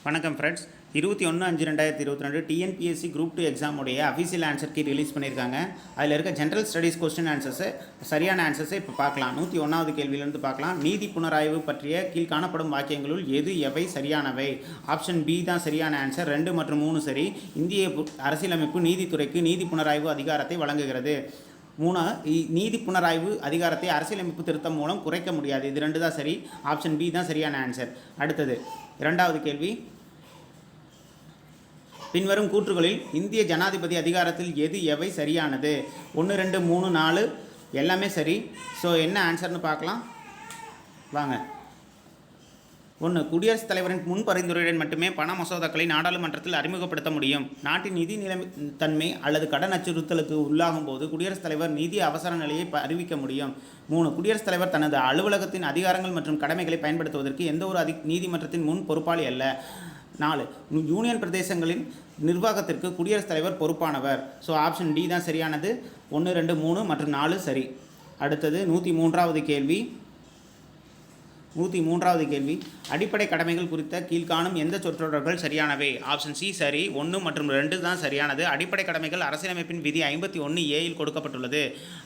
வணக்கம் friends. 21/5/2022 TNPSC group 2 exam உடைய official answer key release பண்ணியிருக்காங்க. அதில் இருக்க ஜென்ரல் ஸ்டடீஸ் கொஸ்டின் ஆன்சர்ஸை சரியான ஆன்சர்ஸை இப்போ பார்க்கலாம். 101வது கேள்வியிலிருந்து பார்க்கலாம். நீதி புனராய்வு பற்றிய கீழ் காணப்படும் வாக்கியங்களுள் எவை சரியானவை? ஆப்ஷன் பி தான் சரியான ஆன்சர். 2 மற்றும் 3 சரி. இந்திய அரசியலமைப்பு நீதித்துறைக்கு நீதி புனராய்வு அதிகாரத்தை வழங்குகிறது. 3 நீதி புனராய்வு அதிகாரத்தை அரசியலமைப்பு திருத்தம் மூலம் குறைக்க முடியாது. இது 2 தான் சரி. ஆப்ஷன் பி தான் சரியான ஆன்சர். அடுத்தது 2வது கேள்வி. பின்வரும் கூற்றுகளில் இந்திய ஜனாதிபதி அதிகாரத்தில் எவை சரியானது? 1 2 3 4 எல்லாமே சரி. ஸோ என்ன ஆன்சர்னு பார்க்கலாம் வாங்க. 1 குடியரசுத் தலைவரின் முன் பரிந்துரையுடன் மட்டுமே பண மசோதாக்களை நாடாளுமன்றத்தில் அறிமுகப்படுத்த முடியும். நாட்டின் நிதி நிலைத்தன்மை அல்லது கடன் அச்சுறுத்தலுக்கு உள்ளாகும் போது குடியரசுத் தலைவர் நிதி அவசர நிலையை அறிவிக்க முடியும். 3 குடியரசுத் தலைவர் தனது அலுவலகத்தின் அதிகாரங்கள் மற்றும் கடமைகளை பயன்படுத்துவதற்கு எந்த ஒரு நீதிமன்றத்தின் முன் பொறுப்பாளி அல்ல. 4 யூனியன் பிரதேசங்களின் நிர்வாகத்திற்கு குடியரசுத் தலைவர் பொறுப்பானவர். ஸோ ஆப்ஷன் டி தான் சரியானது. 1 2 3 மற்றும் 4 சரி. அடுத்தது 103வது கேள்வி. 103வது கேள்வி. அடிப்படை கடமைகள் குறித்த கீழ்காணும் எந்த சொற்றொடர்கள் சரியானவை? ஆப்ஷன் சி சரி. 1 மற்றும் 2 தான் சரியானது. அடிப்படை கடமைகள் அரசியலமைப்பின் விதி 51A கொடுக்கப்பட்டுள்ளது.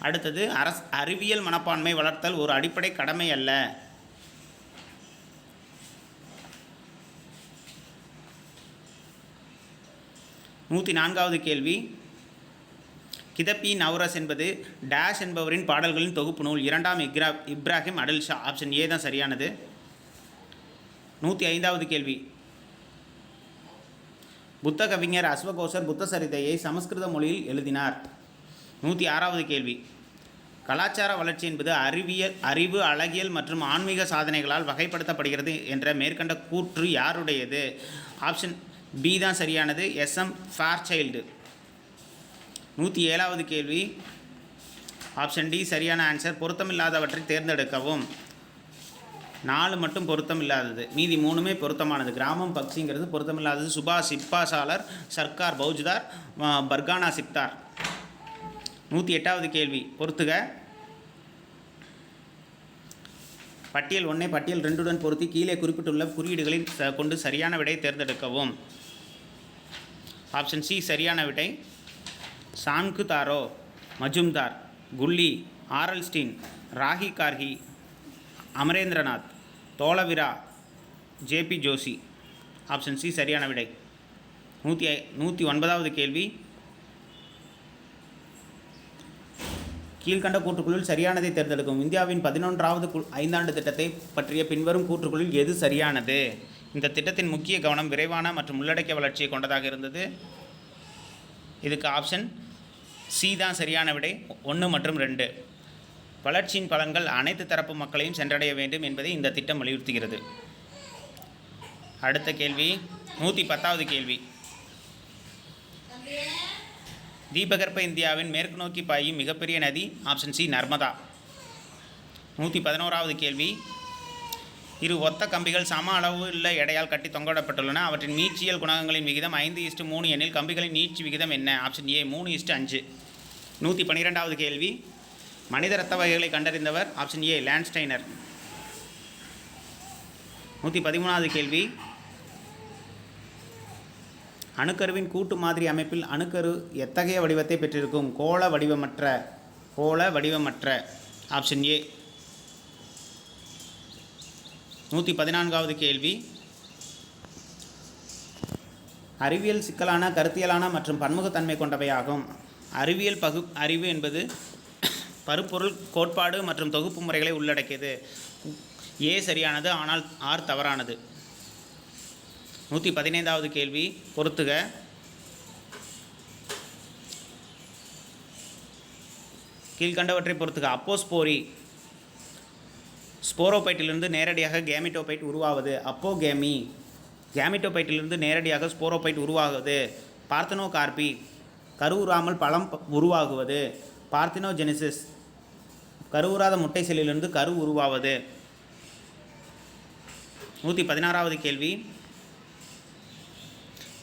அடுத்தது அறிவியல் மனப்பான்மை வளர்த்தல் ஒரு அடிப்படை கடமை அல்ல. 104வது கேள்வி. கிதப்பி நவ்ரஸ் என்பது டேஷ் என்பவரின் பாடல்களின் தொகுப்பு நூல். 2ஆம் இப்ராஹிம் அடல் ஷா. ஆப்ஷன் ஏ தான் சரியானது. 105வது கேள்வி. புத்த கவிஞர் அஸ்வகோசர் புத்த சரிதையை சமஸ்கிருத மொழியில் எழுதினார். 106வது கேள்வி. கலாச்சார வளர்ச்சி என்பது அறிவு, அழகியல் மற்றும் ஆன்மீக சாதனைகளால் வகைப்படுத்தப்படுகிறது என்ற மேற்கண்ட கூற்று யாருடையது? ஆப்ஷன் பி தான் சரியானது. எஸ்எம் ஃபேர்சைல்டு. 107வது கேள்வி. ஆப்ஷன் டி சரியான ஆன்சர். பொருத்தமில்லாதவற்றை தேர்ந்தெடுக்கவும். 4 மட்டும் பொருத்தமில்லாதது, மீதி 3மே பொருத்தமானது. கிராமம் பக்ஷிங்கிறது பொருத்தமில்லாதது. சுபாஷ் சிப்பாசாலர், சர்க்கார் பௌஜ்தார், பர்கானா சிக்தார். 108வது கேள்வி. பொறுத்துக. பட்டியல் 1ஐ பட்டியல் 2உடன் பொருத்தி கீழே குறிப்பிட்டுள்ள குறியீடுகளை கொண்டு சரியான விடை தேர்ந்தெடுக்கவும். ஆப்ஷன் சி சரியான விடை. Chanhudaro, Majumdar, Kulli, Aurel Stein, Rakhigarhi, Amarendranath, Dholavira, JP Joshi. Option C சரியான விடை. 109வது கேள்வி. கீழ்கண்ட கூற்றுக்குழுவில் சரியானதை தேர்ந்தெடுக்கும். இந்தியாவின் 11வது ஐந்தாண்டு திட்டத்தை பற்றிய பின்வரும் கூற்றுக்குழுவில் எது சரியானது? இந்த திட்டத்தின் முக்கிய கவனம் விரைவான மற்றும் உள்ளடக்கிய வளர்ச்சியை கொண்டதாக இருந்தது. இதுக்கு ஆப்ஷன் சி தான் சரியான விடை. 1 மற்றும் 2 வளர்ச்சியின் பலன்கள் அனைத்து தரப்பு மக்களையும் சென்றடைய வேண்டும் என்பதை இந்த திட்டம் வலியுறுத்துகிறது. அடுத்த கேள்வி. 110வது கேள்வி. தீபகற்ப இந்தியாவின் மேற்கு நோக்கி பாயும் மிகப்பெரிய நதி. Option C Narmada. 111வது கேள்வி. இரு ஒத்த கம்பிகள் சம அளவு உள்ள எடையால் கட்டி தொங்கவிடப்பட்டுள்ளன. அவற்றின் நீட்சியல் குணகங்களின் விகிதம் 5:3 எனில் கம்பிகளின் நீட்சி விகிதம் என்ன? Option A 3:5. 112வது கேள்வி. மனித இரத்த வகைகளை கண்டறிந்தவர். Option A Landsteiner. 113வது கேள்வி. அணுக்கருவின் கூட்டு மாதிரி அமைப்பில் அணுக்கரு எத்தகைய வடிவத்தை பெற்றிருக்கும்? கோள வடிவமற்ற. Option A. 114வது கேள்வி. அறிவியல் சிக்கலான, கருத்தியலான மற்றும் பன்முகத்தன்மை கொண்டவையாகும். அறிவியல் அறிவு என்பது பருப்பொருள், கோட்பாடு மற்றும் தொகுப்பு முறைகளை உள்ளடக்கியது. ஏ சரியானது, ஆனால் ஆர் தவறானது. 115வது கேள்வி. பொறுத்துக. கீழ்கண்டவற்றை பொறுத்துக. அப்போஸ்போரி ஸ்போரோபைட்டிலிருந்து நேரடியாக கேமிட்டோபைட் உருவாவது. அப்போகேமி கேமிட்டோபைட்டிலிருந்து நேரடியாக ஸ்போரோபைட் உருவாகுவது. பார்த்தனோகார்பி கருவுறாமல் பழம் உருவாகுவது. பார்த்தினோஜெனிசிஸ் கருவுறாத முட்டை செல்லிலிருந்து கரு உருவாவது. 116வது கேள்வி.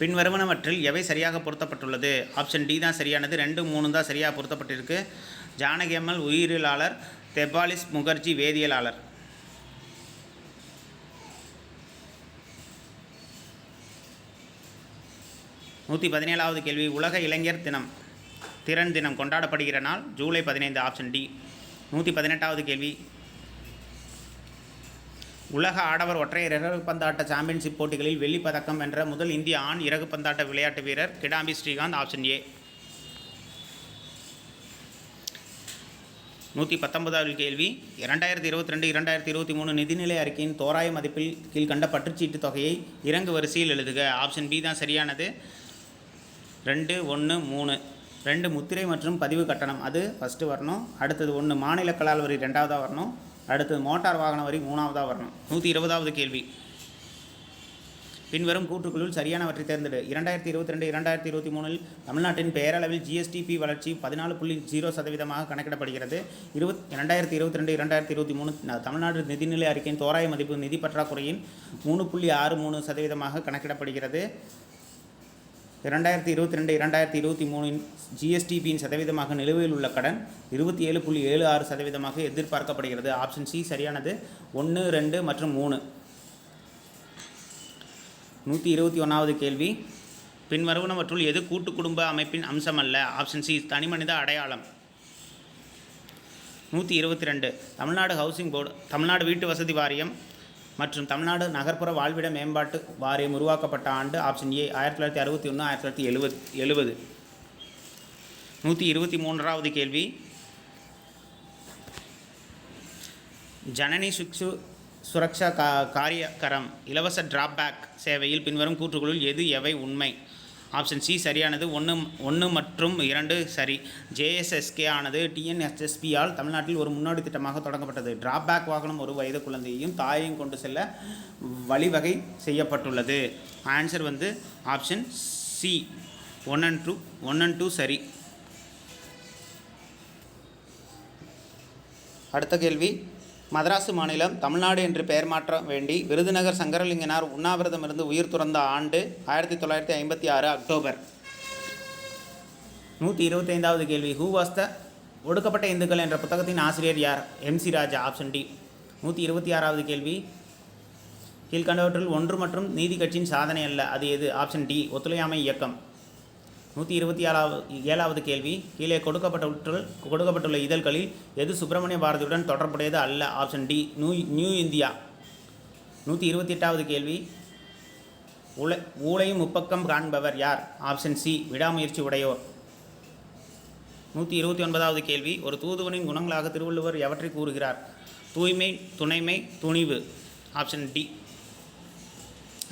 பின்வருவனவற்றில் எவை சரியாக பொருத்தப்பட்டுள்ளது? ஆப்ஷன் டி தான் சரியானது. 2 3 தான் சரியாக பொருத்தப்பட்டிருக்கு. ஜானகி அம்மல் உயிரியலாளர், தெபாலிஸ் முகர்ஜி வேதியியலாளர். 117வது கேள்வி, உலக இளைஞர் திறன் தினம் கொண்டாடப்படுகிற நாள் ஜூலை 15, ஆப்ஷன் டி. 118வது கேள்வி, உலக ஆடவர் ஒற்றையர் இறகுப்பந்தாட்ட சாம்பியன்ஷிப் போட்டிகளில் வெள்ளிப் பதக்கம் வென்ற முதல் இந்திய ஆண் இறகுப்பந்தாட்ட விளையாட்டு வீரர் கிடாம்பி ஸ்ரீகாந்த், ஆப்ஷன் ஏ. 119வது கேள்வி, 2022-2023 நிதிநிலை அறிக்கையின் தோராய மதிப்பில் கீழ்கண்ட பற்றுச்சீட்டு தொகையை இறங்கு வரிசையில் எழுதுக. ஆப்ஷன் பி தான் சரியானது. 2, 1, 3. 2 முத்திரை மற்றும் பதிவு கட்டணம், அது ஃபஸ்ட்டு வரணும். அடுத்தது 1 மாநில கலால் வரி 2வதாக வரணும். அடுத்தது மோட்டார் வாகன வரி 3வதாக வரணும். 120வது கேள்வி, பின்வரும் கூற்றுக்குழுவில் சரியானவற்றை தேர்ந்தெடு. 2022-2023 தமிழ்நாட்டின் பெயரளவில் ஜிஎஸ்டிபி வளர்ச்சி 14.0% கணக்கிடப்படுகிறது. 2022-2023 தமிழ்நாடு நிதிநிலை அறிக்கையின் தோராய மதிப்பு நிதி பற்றாக்குறையின் 3.63% கணக்கிடப்படுகிறது. 2022-2023 ஜிஎஸ்டிபியின் சதவீதமாக நிலுவையில் உள்ள கடன் 27.76% எதிர்பார்க்கப்படுகிறது. ஆப்ஷன் சி சரியானது. 1, 2 மற்றும் 3. 121வது கேள்வி, பின்வருவனவற்றுள் எது கூட்டு குடும்ப அமைப்பின் அம்சம் அல்ல? ஆப்ஷன் சி தனிமனித அடையாளம். 122 தமிழ்நாடு ஹவுசிங் போர்டு, தமிழ்நாடு வீட்டு வசதி வாரியம் மற்றும் தமிழ்நாடு நகர்ப்புற வாழ்விட மேம்பாட்டு வாரியம் உருவாக்கப்பட்ட ஆண்டு? Option A 1961-1970. 123வது கேள்வி, ஜனனி சிக்ஷு சுரக்ஷா காரியக்கரம் இலவச டிராப்பேக் சேவையில் பின்வரும் கூற்றுகளுள் எவை உண்மை? ஆப்ஷன் சி சரியானது. 1 மற்றும் 2 சரி. ஜேஎஸ்எஸ்கே ஆனது டிஎன்எஸ்எஸ்பியால் தமிழ்நாட்டில் ஒரு முன்னோடி திட்டமாக தொடங்கப்பட்டது. டிராப்பேக் வாகனம் ஒரு வயது குழந்தையையும் தாயையும் கொண்டு செல்ல வழிவகை செய்யப்பட்டுள்ளது. ஆன்சர் ஆப்ஷன் சி 1 and 2 சரி. அடுத்த கேள்வி, மதராசு மாநிலம் தமிழ்நாடு என்று பெயர் மாற்ற வேண்டி விருதுநகர் சங்கரலிங்கனார் உண்ணாவிரதமிருந்து உயிர் துறந்த ஆண்டு 1956 அக்டோபர். 125வது கேள்வி, ஹூ வாஸ் த ஒடுக்கப்பட்ட இந்துக்கள் என்ற புத்தகத்தின் ஆசிரியர் யார்? எம்.சி. ராஜா, ஆப்ஷன் டி. 126வது கேள்வி, கீழ்கண்டவற்றில் ஒன்று மற்றும் நீதி கட்சியின் சாதனை அல்ல, அது எது? ஆப்ஷன் டி ஒத்துழையாமை இயக்கம். 127வது கேள்வி, கீழே கொடுக்கப்பட்டுள்ள இதழ்களில் எது சுப்பிரமணிய பாரதியுடன் தொடர்புடையது அல்ல? Option D new India. 128வது கேள்வி, ஊழையும் முப்பக்கம் காண்பவர் யார்? ஆப்ஷன் சி விடாமுயற்சி உடையோர். 129வது கேள்வி, ஒரு தூதுவனின் குணங்களாக திருவள்ளுவர் எவற்றை கூறுகிறார்? தூய்மை, துணைமை, துணிவு. Option D.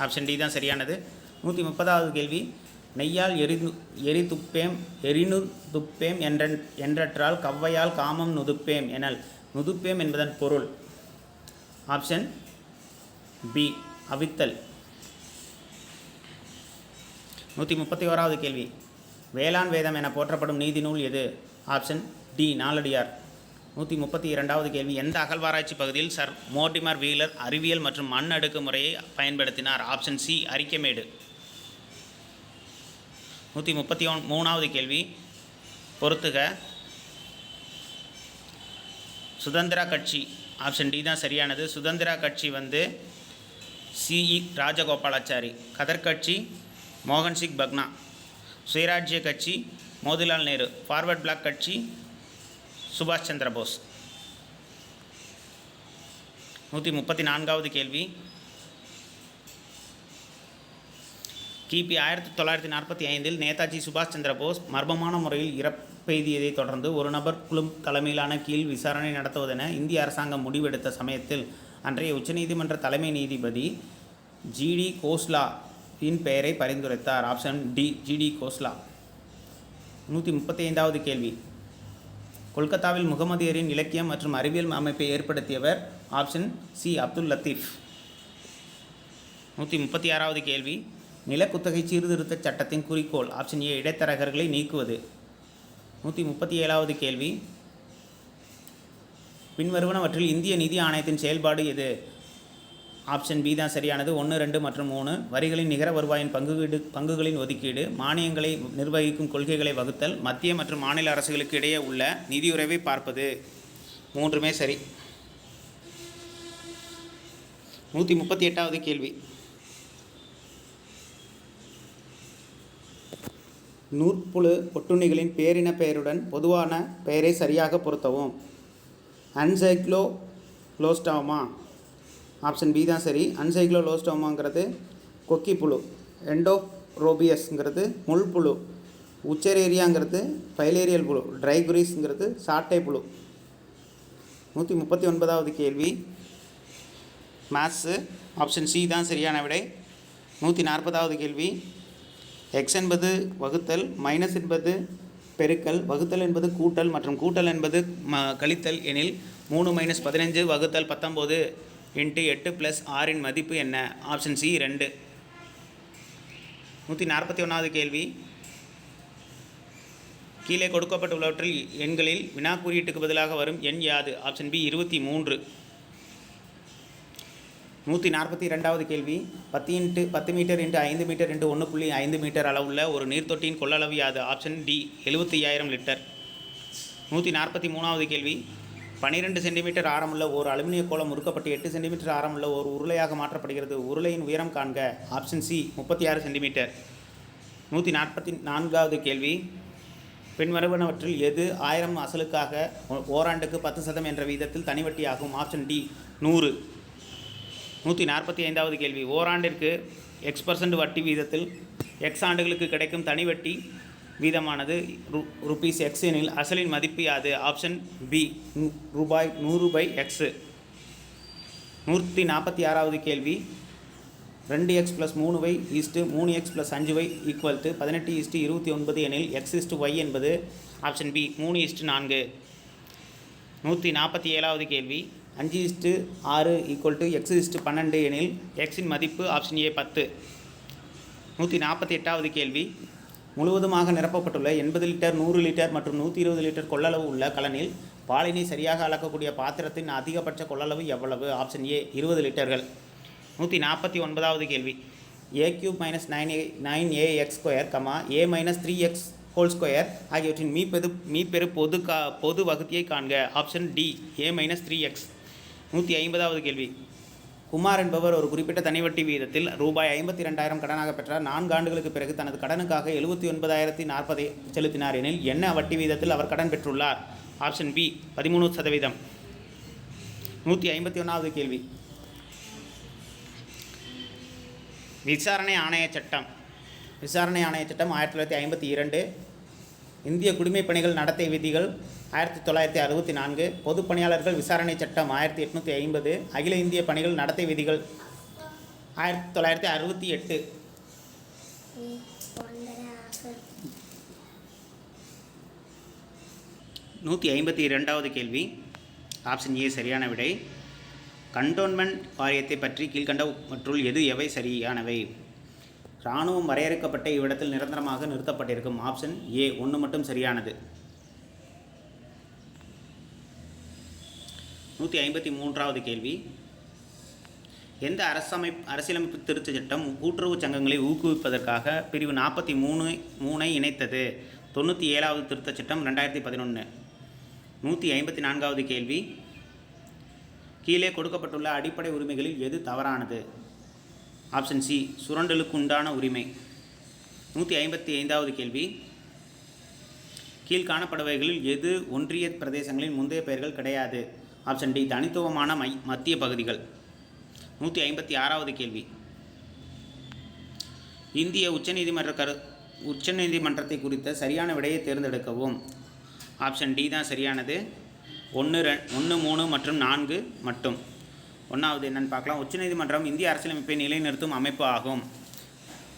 ஆப்ஷன் டி தான் சரியானது. 130வது கேள்வி, நெய்யால் எரினு துப்பேம் என்றற்றால் கவ்வையால் காமம் நுதுப்பேம் எனல். நுதுப்பேம் என்பதன் பொருள்? Option B அவித்தல். 131வது கேள்வி, வேளாண் வேதம் என போற்றப்படும் நீதி நூல் எது? Option D Naladiyar. 132வது கேள்வி, எந்த அகழ்வாராய்ச்சி பகுதியில் சர் மோர்டிமர் வீலர் அறிவியல் மற்றும் மண் அடுக்கு முறையை பயன்படுத்தினார்? Option C Arikamedu. 133வது கேள்வி, பொறுத்துக. சுதந்திரா கட்சி, ஆப்ஷன் டி தான் சரியானது. சுதந்திரா கட்சி சிஇ ராஜகோபாலாச்சாரி. கதர் கட்சி மோகன் சிங் பக்னா. சுயராஜ்ய கட்சி மோதிலால் நேரு. ஃபார்வர்ட் பிளாக் கட்சி சுபாஷ் சந்திர போஸ். 134வது கேள்வி, கிபி 1945 நேதாஜி சுபாஷ் சந்திர போஸ் மர்மமான முறையில் இறப்பெய்தியதை தொடர்ந்து ஒரு நபர் குழு தலைமையிலான கீழ் விசாரணை நடத்துவதென இந்திய அரசாங்கம் முடிவெடுத்த சமயத்தில் அன்றைய உச்சநீதிமன்ற தலைமை நீதிபதி ஜிடி கோஸ்லாவின் பெயரை பரிந்துரைத்தார். Option D GD Khosla. 135வது கேள்வி, கொல்கத்தாவில் முகமதியரின் இலக்கியம் மற்றும் அறிவியல் அமைப்பை ஏற்படுத்தியவர்? Option C Abdul Latif. 136வது கேள்வி, நிலக்குத்தகை சீர்திருத்த சட்டத்தின் குறிக்கோள்? ஆப்ஷன் ஏ இடைத்தரகர்களை நீக்குவது. 137வது கேள்வி, பின்வருவனவற்றில் இந்திய நிதி ஆணையத்தின் செயல்பாடு எது? ஆப்ஷன் பி தான் சரியானது. 1, 2 மற்றும் 3. வரிகளின் நிகர வருவாயின் பங்குகளின் ஒதுக்கீடு, மானியங்களை நிர்வகிக்கும் கொள்கைகளை வகுத்தல், மத்திய மற்றும் மாநில அரசுகளுக்கு இடையே உள்ள நிதியுறவை பார்ப்பது. 3மே சரி. 138வது கேள்வி, நூற்புழு ஒட்டுண்ணிகளின் பேரின பெயருடன் பொதுவான பெயரை சரியாக பொருத்தவும். அன்சைக்ளோலோஸ்டோமா, ஆப்ஷன் பி தான் சரி. அன்சைக்ளோலோஸ்டோமாங்கிறது கொக்கி புழு. எண்டோரோபியஸ்ங்கிறது முள்புழு. உச்சரேரியாங்கிறது பைலேரியல் புழு. ட்ரைகுரிஸ்ங்கிறது சாட்டை புழு. 139வது கேள்வி மேத்ஸு, ஆப்ஷன் சி தான் சரியான விடை. 140வது கேள்வி எக்ஸ் என்பது வகுத்தல், மைனஸ் என்பது பெருக்கல், வகுத்தல் என்பது கூட்டல் மற்றும் கூட்டல் என்பது கழித்தல் எனில் 3 - 15 வகுத்தல் 19 × 8 + 6 மதிப்பு என்ன? Option C 2. 141வது கேள்வி கீழே கொடுக்கப்பட்டுள்ளவற்றில் எண்களில் வினா குறியீட்டுக்கு பதிலாக வரும் எண் யாது? Option B 23. 142வது கேள்வி 10 மீட்டர் × 5 மீட்டர் × 1.5 மீட்டர் அளவுள்ள ஒரு நீர்த்தொட்டியின் கொள்ளளவு யாது? Option D 75,000 litre. 143வது கேள்வி 12 சென்டிமீட்டர் ஆரமுள்ள ஒரு அலுமினிய கோளம் முறுக்கப்பட்டு 8 சென்டிமீட்டர் ஆரமுள்ள ஒரு உருளையாக மாற்றப்படுகிறது. உருளையின் உயரம் காண்க. Option C 36 centimetre. 144வது கேள்வி பின்வருவனவற்றில் எது 1000 அசலுக்காக ஓராண்டுக்கு 10% என்ற வீதத்தில் தனிவட்டியாகும்? Option D 100. 145வது கேள்வி ஓராண்டிற்கு X% வட்டி வீதத்தில் X ஆண்டுகளுக்கு கிடைக்கும் தனிவட்டி வீதமானது ₹X எனில் அசலின் மதிப்பு யாது? ஆப்ஷன் பி ரூபாய் 100/X. 146வது கேள்வி 2x + 3y = 3x + 5y = 18:29 எனில் x/y என்பது? Option B 3:4. 147வது கேள்வி 5:6 = x/12 எனில் x-இன் மதிப்பு? Option A 10. 148வது கேள்வி முழுவதுமாக நிரப்பப்பட்டுள்ள 80 லிட்டர், 100 லிட்டர் மற்றும் 120 லிட்டர் கொள்ளளவு உள்ள கலனில் பாலினை சரியாக அளக்கக்கூடிய பாத்திரத்தின் அதிகபட்ச கொள்ளளவு எவ்வளவு? ஆப்ஷன் ஏ 20 லிட்டர்கள். 149வது கேள்வி a³ - 9ax², a - 3x² ஆகியவற்றின் மீப்பெரு பொது வகுத்தியை காண்க. Option D a - 3x. 150வது கேள்வி குமார் என்பவர் ஒரு குறிப்பிட்ட தனிவட்டி வீதத்தில் ₹52,000 கடனாக பெற்றார். 4 ஆண்டுகளுக்கு பிறகு தனது கடனுக்காக ₹79,040 செலுத்தினார் எனில் என்ன வட்டி வீதத்தில் அவர் கடன் பெற்றுள்ளார்? Option B 13%. 151வது கேள்வி விசாரணை ஆணையச் சட்டம். விசாரணை ஆணையச் சட்டம் 1952. இந்திய குடிமைப் பணிகள் நடத்தை விதிகள் 1964. பொதுப் பணியாளர்கள் விசாரணை சட்டம் 1850. அகில இந்திய பணிகள் நடத்தை விதிகள் 1968. 152வது கேள்வி ஆப்ஷன் ஏ சரியான விடை. கண்டோன்மெண்ட் வாரியத்தை பற்றி கீழ்கண்டவற்றுள் எவை சரியானவை? இராணுவம் வரையறுக்கப்பட்ட இவ்விடத்தில் நிரந்தரமாக நிறுத்தப்பட்டிருக்கும். ஆப்ஷன் ஏ 1 மட்டும் சரியானது. 153வது கேள்வி எந்த அரசியலமைப்பு திருத்தச் சட்டம் கூட்டுறவு சங்கங்களை ஊக்குவிப்பதற்காக பிரிவு 43 இணைத்தது? 97வது திருத்தச் சட்டம் 2011. 154வது கேள்வி கீழே கொடுக்கப்பட்டுள்ள அடிப்படை உரிமைகளில் எது தவறானது? ஆப்ஷன் சி சுரண்டலுக்கு உண்டான உரிமை. 155வது கேள்வி கீழ்காணப்படுபவைகளில் எது ஒன்றிய பிரதேசங்களின் முந்தைய பெயர்கள் கிடையாது? ஆப்ஷன் டி தனித்துவமான மத்திய பகுதிகள். 156வது கேள்வி இந்திய உச்சநீதிமன்றத்தை குறித்த சரியான விடையை தேர்ந்தெடுக்கவும். ஆப்ஷன் டி தான் சரியானது. 1, 3 மற்றும் 4 மட்டும். 1வது என்னென்னு பார்க்கலாம். உச்சநீதிமன்றம் இந்திய அரசியலமைப்பை நிலைநிறுத்தும் அமைப்பு ஆகும்.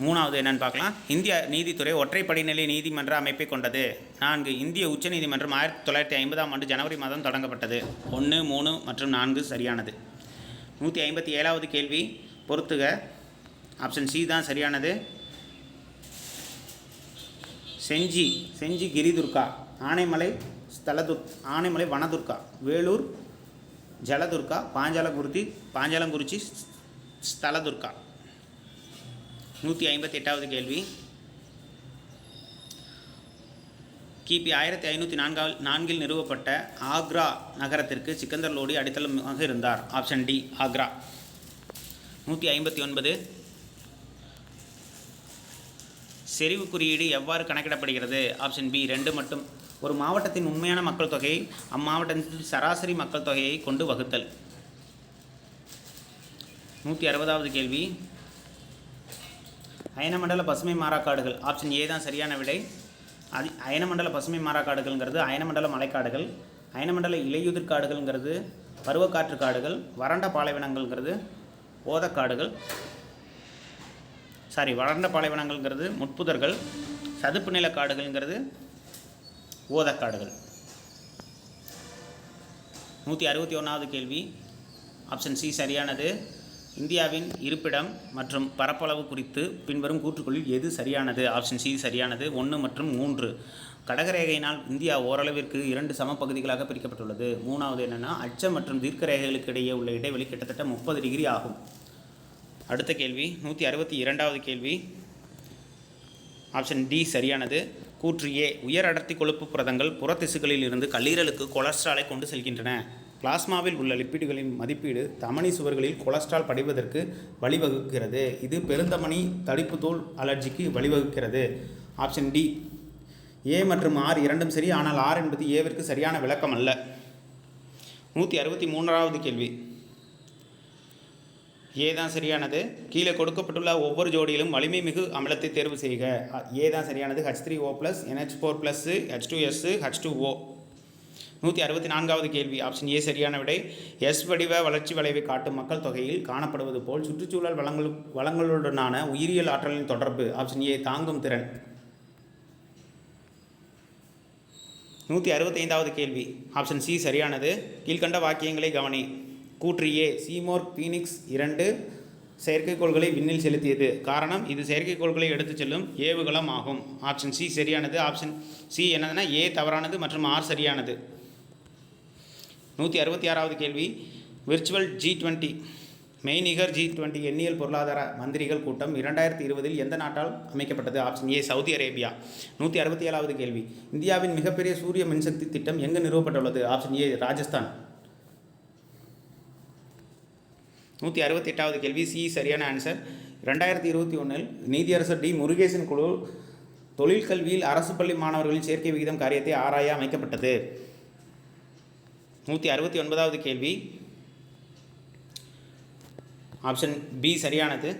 3வது என்னென்னு பார்க்கலாம். இந்திய நீதித்துறை ஒற்றைப்படிநிலை நீதிமன்ற அமைப்பை கொண்டது. 4 இந்திய உச்சநீதிமன்றம் 1950ஆம் ஆண்டு ஜனவரி மாதம் தொடங்கப்பட்டது. 1, 3 மற்றும் 4 சரியானது. 157வது கேள்வி பொறுத்துக. ஆப்ஷன் சி தான் சரியானது. செஞ்சி கிரிதுர்கா, ஆனைமலை வனதுர்கா, வேலூர் ஜலதுர்கா, பாஞ்சாலங்குறிச்சி ஸ்தலதுர்கா. 158வது கேள்வி கிபி 1504 நிறுவப்பட்ட ஆக்ரா நகரத்திற்கு சிக்கந்தர் லோடி அடித்தளமாக இருந்தார். Option D Agra. 159 செறிவு குறியீடு எவ்வாறு கணக்கிடப்படுகிறது? ஆப்ஷன் பி 2 மட்டும். ஒரு மாவட்டத்தின் உண்மையான மக்கள் தொகையை அம்மாவட்டத்தின் சராசரி மக்கள் தொகையை கொண்டு வகுத்தல். 160வது கேள்வி, அயனமண்டல பசுமை மாறாக்காடுகள். ஆப்ஷன் ஏ தான் சரியான விடை. அயனமண்டல பசுமை மாறாக்காடுகள்ங்கிறது அயனமண்டல மலைக்காடுகள், அயனமண்டல இலையுதிர் காடுகள்ங்கிறது பருவக்காற்று காடுகள், வறண்ட பாலைவனங்கள்ங்கிறது ஓதக்காடுகள், வறண்ட பாலைவனங்கள்ங்கிறது முட்புதர்கள், சதுப்பு நில காடுகள்ங்கிறது ஓதக்காடுகள். 161வது கேள்வி, ஆப்ஷன் சி சரியானது. இந்தியாவின் இருப்பிடம் மற்றும் பரப்பளவு குறித்து பின்வரும் கூற்றுக்களில் எது சரியானது? ஆப்ஷன் சி சரியானது. 1 மற்றும் 3. கடகரேகையினால் இந்தியா ஓரளவிற்கு 2 சம பகுதிகளாக பிரிக்கப்பட்டுள்ளது. 3வது என்னென்னா, அச்ச மற்றும் தீர்க்க ரேகைகளுக்கு இடையே உள்ள இடைவெளி கிட்டத்தட்ட 30 டிகிரி ஆகும். அடுத்த கேள்வி 162வது கேள்வி, ஆப்ஷன் டி சரியானது. கூற்று ஏ, உயர் அடர்த்தி கொழுப்பு புரதங்கள் புறத்திசுகளில் இருந்து கல்லீரலுக்கு கொலஸ்ட்ராலை கொண்டு செல்கின்றன. பிளாஸ்மாவில் உள்ள லிப்பிடுகளின் மதிப்பீடு தமனி சுவர்களில் கொலஸ்ட்ரால் படிவதற்கு வழிவகுக்கிறது. இது பெருந்தமனி தடிப்பு தோல் அலர்ஜிக்கு வழிவகுக்கிறது. ஆப்ஷன் டி, ஏ மற்றும் ஆர் இரண்டும் சரி, ஆனால் ஆர் என்பது ஏவிற்கு சரியான விளக்கம் அல்ல. 163வது கேள்வி, ஏ தான் சரியானது. கீழே கொடுக்கப்பட்டுள்ள ஒவ்வொரு ஜோடியிலும் வலிமை மிகு அமிலத்தை தேர்வு செய்க. ஏ தான் சரியானது. H3O+, NH4+, H2S, H2O. 164வது கேள்வி, ஆப்ஷன் ஏ சரியான விடை. எஸ் வடிவ வளர்ச்சி வளைவை காட்டும் மக்கள் தொகையில் காணப்படுவது போல் சுற்றுச்சூழல் வளங்களுடனான உயிரியல் ஆற்றலின் தொடர்பு. ஆப்ஷன் ஏ தாங்கும் திறன். 165வது கேள்வி, ஆப்ஷன் சி சரியானது. கீழ்கண்ட வாக்கியங்களை கவனி. கூற்று ஏ, சீமோர் பீனிக்ஸ் 2 செயற்கைக்கோள்களை விண்ணில் செலுத்தியது. காரணம், இது செயற்கைக்கோள்களை எடுத்துச் செல்லும் ஏவுகலம் ஆகும். ஆப்ஷன் சி சரியானது. ஆப்ஷன் சி என்னதுன்னா ஏ தவறானது மற்றும் ஆர் சரியானது. 166வது கேள்வி, விர்ச்சுவல் G20 மெய்நிகர் G20 எண்ணியல் பொருளாதார மந்திரிகள் கூட்டம் 2020இல் எந்த நாட்டால் அமைக்கப்பட்டது? Option A Saudi Arabia. 167வது கேள்வி, இந்தியாவின் மிகப்பெரிய சூரிய மின்சக்தி திட்டம் எங்கு நிறுவப்பட்டுள்ளது? Option A Rajasthan. 168வது கேள்வி, சி சரியான ஆன்சர். 2021இல் நீதியரசர் டி முருகேசன் குழு தொழிற்கல்வியில் அரசு பள்ளி மாணவர்களின் சேர்க்கை விகிதம் காரியத்தை ஆராய அமைக்கப்பட்டது. 169வது கேள்வி, ஆப்ஷன் பி சரியானது.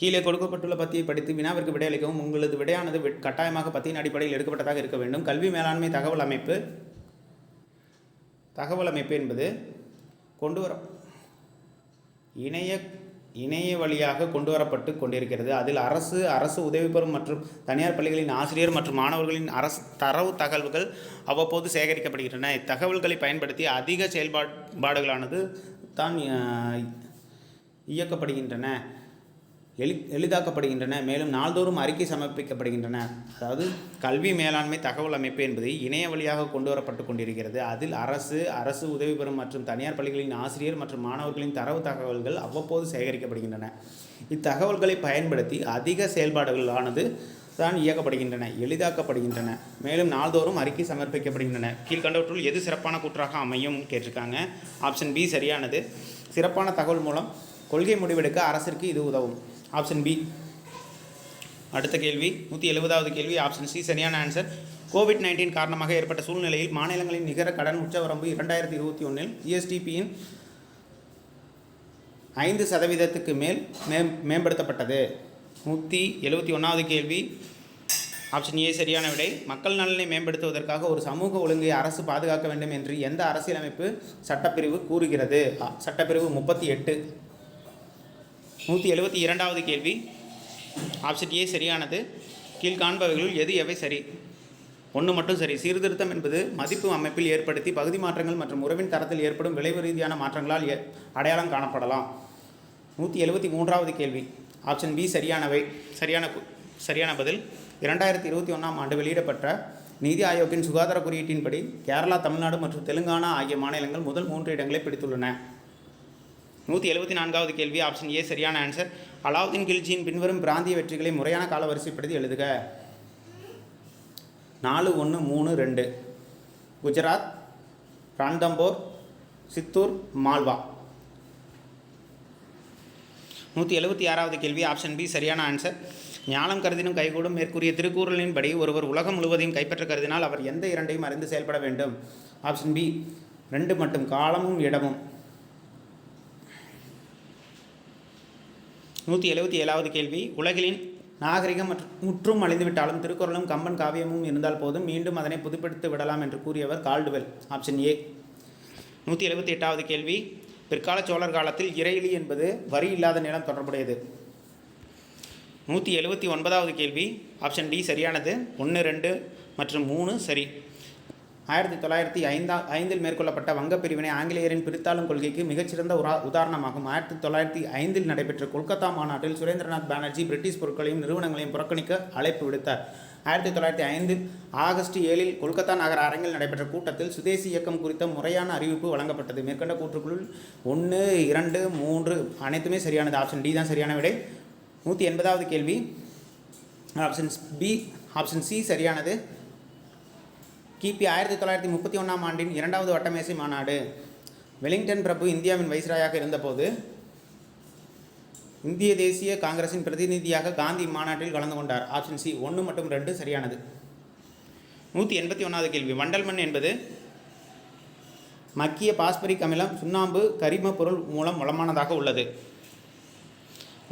கீழே கொடுக்கப்பட்டுள்ள பத்தியை படித்து வினாவிற்கு விடையளிக்கவும். உங்களது விடையானது கட்டாயமாக பத்தியின் அடிப்படையில் எடுக்கப்பட்டதாக இருக்க வேண்டும். கல்வி மேலாண்மை தகவல் அமைப்பு என்பது இணைய வழியாக கொண்டு வரப்பட்டு கொண்டிருக்கிறது. அதில் அரசு உதவி பெறும் மற்றும் தனியார் பள்ளிகளின் ஆசிரியர் மற்றும் மாணவர்களின் அரசு தரவு தகவல்கள் அவ்வப்போது சேகரிக்கப்படுகின்றன. இத்தகவல்களை பயன்படுத்தி அதிக செயல்பாடுகளானது தான் இயக்கப்படுகின்றன, எளிதாக்கப்படுகின்றன. மேலும் நாள்தோறும் அறிக்கை சமர்ப்பிக்கப்படுகின்றன. அதாவது கல்வி மேலாண்மை தகவல் அமைப்பு என்பது இணைய வழியாக கொண்டு வரப்பட்டு கொண்டிருக்கிறது. அதில் அரசு உதவி பெறும் மற்றும் தனியார் பள்ளிகளின் ஆசிரியர் மற்றும் மாணவர்களின் தரவு தகவல்கள் அவ்வப்போது சேகரிக்கப்படுகின்றன. இத்தகவல்களை பயன்படுத்தி அதிக செயல்பாடுகளானது தான் இயக்கப்படுகின்றன, எளிதாக்கப்படுகின்றன. மேலும் நாள்தோறும் அறிக்கை சமர்ப்பிக்கப்படுகின்றன. கீழ்கண்டவற்றுள் எது சிறப்பான கூற்றாக அமையும் கேட்டிருக்காங்க. ஆப்ஷன் பி சரியானது. சிறப்பான தகவல் மூலம் கொள்கை முடிவெடுக்க அரசிற்கு இது உதவும். Option B. அடுத்த கேள்வி 170வது கேள்வி, ஆப்ஷன் சி சரியான ஆன்சர். கோவிட்-19 காரணமாக ஏற்பட்ட சூழ்நிலையில் மாநிலங்களின் நிகர கடன் உச்சவரம்பு 2021இல் ஜிஎஸ்டிபியின் 5% மேல் மேம்படுத்தப்பட்டது. 171வது கேள்வி, ஆப்ஷன் ஏ சரியான விடை. மக்கள் நலனை மேம்படுத்துவதற்காக ஒரு சமூக ஒழுங்கை அரசு பாதுகாக்க வேண்டும் என்று எந்த அரசியலமைப்பு சட்டப்பிரிவு கூறுகிறது? சட்டப்பிரிவு 38. 172வது கேள்வி, ஆப்ஷன் ஏ சரியானது. கீழ்காண்பவைகளுள் எவை சரி? 1 மட்டும் சரி. சீர்திருத்தம் என்பது மதிப்பு அமைப்பில் ஏற்படுத்தி பகுதி மாற்றங்கள் மற்றும் உறவின் தரத்தில் ஏற்படும் விளைவு ரீதியான மாற்றங்களால் அடையாளம் காணப்படலாம். 173வது கேள்வி, ஆப்ஷன் பி சரியான பதில். 2021ஆம் ஆண்டு வெளியிடப்பட்ட நீதி ஆயோக்கின் சுகாதார குறியீட்டின்படி கேரளா, தமிழ்நாடு மற்றும் தெலுங்கானா ஆகிய மாநிலங்கள் முதல் 3 இடங்களை பிடித்துள்ளன. 174வது கேள்வி, ஆப்ஷன் ஏ சரியான ஆன்சர். அலாவுதீன் கில்ஜியின் பின்வரும் பிராந்திய வெற்றிகளை முறையான கால வரிசைப்படுத்தி எழுதுக. 4, 1, 3, 2. குஜராத், ரான்தம்போர், சித்தூர், மால்வா. 176வது கேள்வி ஆப்ஷன் பி சரியான ஆன்சர். ஞானம் கருதினும் கைகூடும் மேற்கூறிய திருக்குறளின்படி ஒருவர் உலகம் முழுவதையும் கைப்பற்ற கருதினால் அவர் எந்த இரண்டையும் அறிந்து செயல்பட வேண்டும்? ஆப்ஷன் பி 2 மட்டும், காலமும் இடமும். 177வது கேள்வி உலகின் நாகரிகம் முற்றும் அழிந்துவிட்டாலும் திருக்குறளும் கம்பன் காவியமும் இருந்தால் போதும், மீண்டும் அதனை புதுப்பித்து விடலாம் என்று கூறியவர் கால்டுவெல். Option A. 178வது கேள்வி பிற்கால சோழர் காலத்தில் இறையிலி என்பது வரி இல்லாத நிலம் தொடர்புடையது. 179வது கேள்வி ஆப்ஷன் டி சரியானது. 1, 2 மற்றும் 3 சரி. 1905 மேற்கொள்ளப்பட்ட வங்கப் பிரிவினை ஆங்கிலேயரின் பிரித்தாளும் கொள்கைக்கு மிகச்சிறந்த உதாரணமாகும். 1905 நடைபெற்ற கொல்கத்தா மாநாட்டில் சுரேந்திரநாத் பானர்ஜி பிரிட்டிஷ் பொருட்களையும் நிறுவனங்களையும் புறக்கணிக்க அழைப்பு விடுத்தார். 1905 ஆகஸ்ட் 7 கொல்கத்தா நகர அரங்கில் நடைபெற்ற கூட்டத்தில் சுதேசி இயக்கம் குறித்த முறையான அறிவிப்பு வழங்கப்பட்டது. மேற்கண்ட கூற்றுக்குள் 1, 2, 3 அனைத்துமே சரியானது. ஆப்ஷன் டி தான் சரியான விடை. 180வது கேள்வி ஆப்ஷன் பி ஆப்ஷன் சி சரியானது. கிபி 1931ஆம் ஆண்டின் 2வது வட்டமேசை மாநாடு. வெலிங்டன் பிரபு இந்தியாவின் வைஸ்ராயாக இருந்தபோது இந்திய தேசிய காங்கிரசின் பிரதிநிதியாக காந்தி மாநாட்டில் கலந்து கொண்டார். ஆப்ஷன் சி 1 மற்றும் 2 சரியானது. 181வது கேள்வி வண்டல் மண் என்பது மக்கிய பாஸ்பரிக் அமிலம், சுண்ணாம்பு, கரிம பொருள் மூலம் வளமானதாக உள்ளது.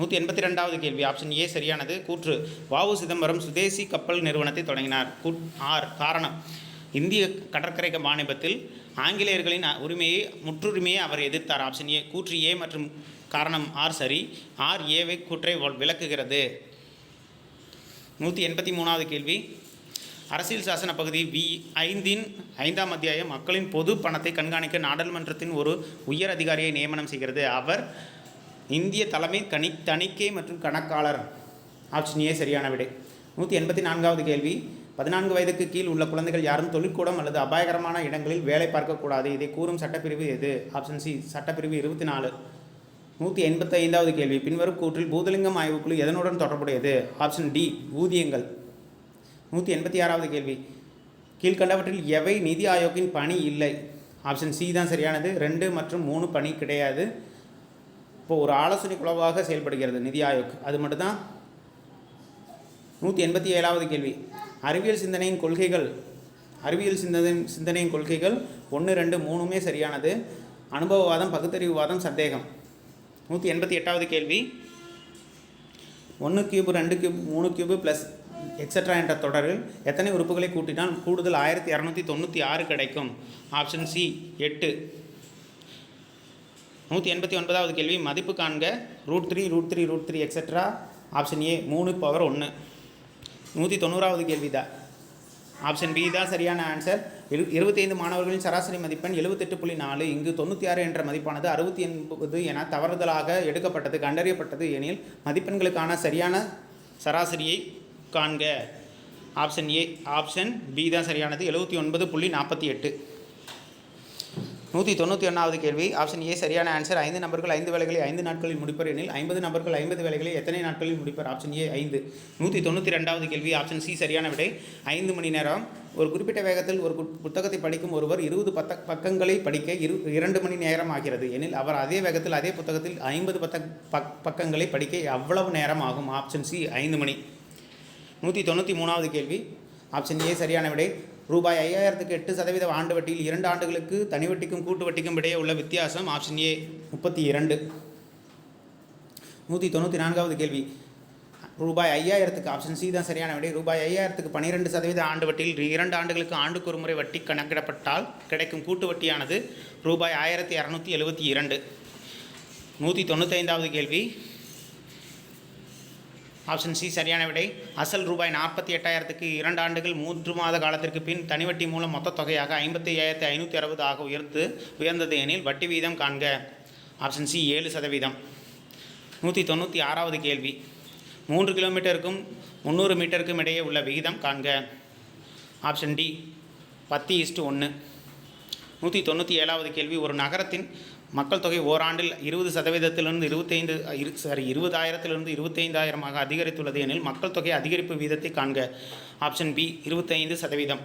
182வது கேள்வி ஆப்ஷன் ஏ சரியானது. கூற்று வ.உ. சிதம்பரம் சுதேசி கப்பல் நிறுவனத்தை தொடங்கினார். காரணம் இந்திய கடற்கரை வாணிபத்தில் ஆங்கிலேயர்களின் முற்றுரிமையை அவர் எதிர்த்தார். Option A. கூற்று ஏ மற்றும் காரணம் ஆர் சரி. ஆர் ஏவை கூற்றை விளக்குகிறது. 183வது கேள்வி அரசியல் சாசன பகுதி V5 5ஆம் அத்தியாயம் மக்களின் பொது பணத்தை கண்காணிக்க நாடாளுமன்றத்தின் ஒரு உயர் அதிகாரியை நியமனம் செய்கிறது. அவர் இந்திய தலைமை தணிக்கை மற்றும் கணக்காளர். ஆப்ஷன் ஏ சரியான விடை. 184வது கேள்வி 14 வயதுக்கு கீழ் உள்ள குழந்தைகள் யாரும் தொழிற்கூடம் அல்லது அபாயகரமான இடங்களில் வேலை பார்க்கக்கூடாது. இதை கூறும் சட்டப்பிரிவு எது? ஆப்ஷன் சி சட்டப்பிரிவு 24. 185வது கேள்வி பின்வரும் கூற்றில் பூதலிங்கம் ஆய்வுக்குழு எதனுடன் தொடர்புடையது? ஆப்ஷன் டி ஊதியங்கள். 186வது கேள்வி கீழ்கண்டவற்றில் எவை நிதி ஆயோக்கின் பணி இல்லை? ஆப்ஷன் சி தான் சரியானது. 2 மற்றும் 3 பணி கிடையாது. இப்போது ஒரு ஆலோசனை குழுவாக செயல்படுகிறது நிதி ஆயோக், அது மட்டும்தான். 187வது கேள்வி அறிவியல் சிந்தனையின் கொள்கைகள் 1, 2, 3மே சரியானது. அனுபவவாதம், பகுத்தறிவுவாதம், சந்தேகம். 188வது கேள்வி 1 cube 2 cube 3 cube plus etcetera என்ற தொடரில் எத்தனை உறுப்புகளை கூட்டினால் கூடுதல் 1296 கிடைக்கும்? Option C 8. 189வது கேள்வி மதிப்பு காண்க √3 எக்ஸட்ரா. Option A 3/1. 190வது கேள்வி தான் ஆப்ஷன் பி தான் சரியான ஆன்சர். 25 மாணவர்களின் சராசரி மதிப்பெண் 78.4. இங்கு 96 என்ற மதிப்பானது 68 என தவறுதலாக எடுக்கப்பட்டது கண்டறியப்பட்டது எனில் மதிப்பெண்களுக்கான சரியான சராசரியை காண்க. ஆப்ஷன் ஏ ஆப்ஷன் பி தான் சரியானது 79.48. 191வது கேள்வி ஆப்ஷன் ஏ சரியான ஆன்சர். 5 நபர்கள் 5 வேலைகளை 5 நாட்களில் முடிப்பர் எனில் 50 நபர்கள் 50 வேலைகளை எத்தனை நாட்களில் முடிப்பர்? Option A 5. 192வது கேள்வி ஆப்ஷன் சி சரியான விடை 5 மணி நேரம். ஒரு குறிப்பிட்ட வேகத்தில் ஒரு புத்தகத்தை படிக்கும் ஒருவர் 20 பக்கங்களை படிக்க 2 மணி நேரம் ஆகிறது எனில் அவர் அதே வேகத்தில் அதே புத்தகத்தில் 50 பக்கங்களை படிக்க எவ்வளவு நேரம் ஆகும்? ஆப்ஷன் சி 5 மணி. 193வது கேள்வி ஆப்ஷன் ஏ சரியான விடை. ரூபாய் 5000க்கு 8% ஆண்டு வட்டியில் 2 ஆண்டுகளுக்கு தனி வட்டிக்கும் கூட்டு வட்டிக்கும் இடையே உள்ள வித்தியாசம்? Option A 32. 194வது கேள்வி ரூபாய் 5000க்கு ஆப்ஷன் சி தான் சரியான விடை. ரூபாய் 5000க்கு 12% ஆண்டு வட்டியில் 2 ஆண்டுகளுக்கு ஆண்டுக்கு ஒரு முறை வட்டி கணக்கிடப்பட்டால் கிடைக்கும் கூட்டு வட்டியானது ரூபாய் 1272. 195வது கேள்வி ஆப்ஷன் சி சரியான விடை. அசல் ரூபாய் 48,000க்கு 2 ஆண்டுகள் 3 மாத காலத்திற்கு பின் தனிவட்டி மூலம் மொத்த தொகையாக 55,560 ஆக உயர்ந்தது எனில் வட்டி வீதம் காண்க. Option C 7%. 196வது கேள்வி 3 கிலோமீட்டருக்கும் 300 மீட்டருக்கும் இடையே உள்ள விகிதம் காண்க. Option D 10:1. 197வது கேள்வி ஒரு நகரத்தின் மக்கள் தொகை ஓராண்டில் 20%லிருந்து 25,000 அதிகரித்துள்ளது எனில் மக்கள் தொகை அதிகரிப்பு வீதத்தை காண்க. Option B 25%.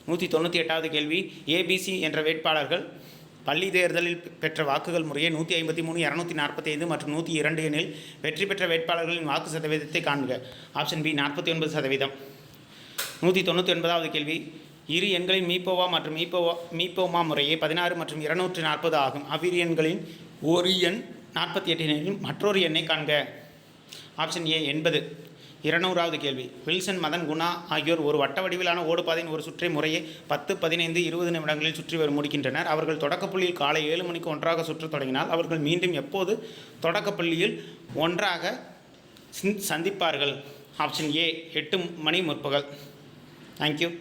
198வது கேள்வி ஏபிசி என்ற வேட்பாளர்கள் பள்ளி தேர்தலில் பெற்ற வாக்குகள் முறையே 153, 245 மற்றும் 102 எனில் வெற்றி பெற்ற வேட்பாளர்களின் வாக்கு சதவீதத்தை காண்க. Option B 49%. 199வது கேள்வி. இரு எண்களின் மீப்போவா மற்றும் மீப்போமா முறையே 16 மற்றும் 240 ஆகும். அவ்விரு எண்களின் ஒரு எண் 48 எனில் மற்றொரு எண்ணை காண்க. Option A 80. 200வது கேள்வி. வில்சன், மதன், குணா ஆகியோர் ஒரு வட்ட வடிவிலான ஓடுபாதையின் ஒரு சுற்றை முறையே 10, 15, 20 நிமிடங்களில் சுற்றி முடிக்கின்றனர். அவர்கள் தொடக்கப்புள்ளியில் காலை 7 மணிக்கு ஒன்றாக சுற்றத் தொடங்கினால் அவர்கள் மீண்டும் எப்போது தொடக்கப்புள்ளியில் ஒன்றாக சந்திப்பார்கள்? ஆப்ஷன் ஏ 8 மணி முற்பகல். தேங்க்யூ.